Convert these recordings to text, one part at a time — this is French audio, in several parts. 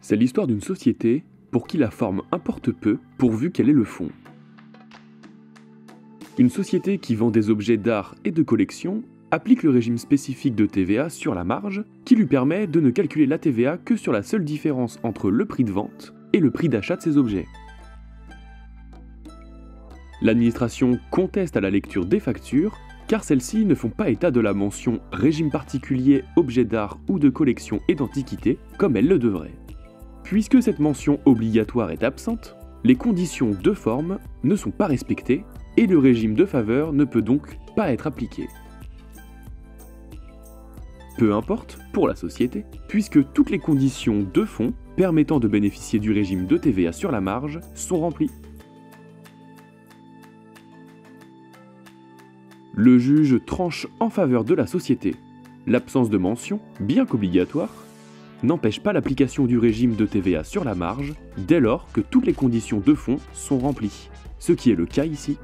C'est l'histoire d'une société pour qui la forme importe peu pourvu qu'elle ait le fond. Une société qui vend des objets d'art et de collection applique le régime spécifique de TVA sur la marge qui lui permet de ne calculer la TVA que sur la seule différence entre le prix de vente et le prix d'achat de ces objets. L'administration conteste à la lecture des factures car celles-ci ne font pas état de la mention « régime particulier, objet d'art ou de collection et d'antiquité » comme elles le devraient. Puisque cette mention obligatoire est absente, les conditions de forme ne sont pas respectées et le régime de faveur ne peut donc pas être appliqué. Peu importe pour la société, puisque toutes les conditions de fond permettant de bénéficier du régime de TVA sur la marge sont remplies. Le juge tranche en faveur de la société. L'absence de mention, bien qu'obligatoire, n'empêche pas l'application du régime de TVA sur la marge dès lors que toutes les conditions de fond sont remplies, ce qui est le cas ici.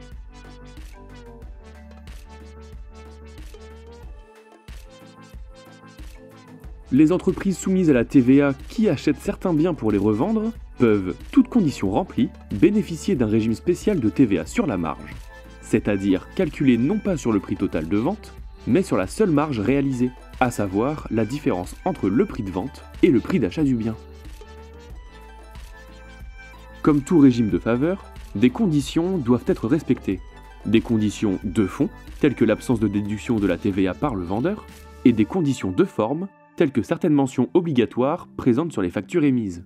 Les entreprises soumises à la TVA qui achètent certains biens pour les revendre peuvent, toutes conditions remplies, bénéficier d'un régime spécial de TVA sur la marge, c'est-à-dire calculé non pas sur le prix total de vente, mais sur la seule marge réalisée, à savoir la différence entre le prix de vente et le prix d'achat du bien. Comme tout régime de faveur, des conditions doivent être respectées. Des conditions de fond, telles que l'absence de déduction de la TVA par le vendeur, et des conditions de forme, telles que certaines mentions obligatoires présentes sur les factures émises.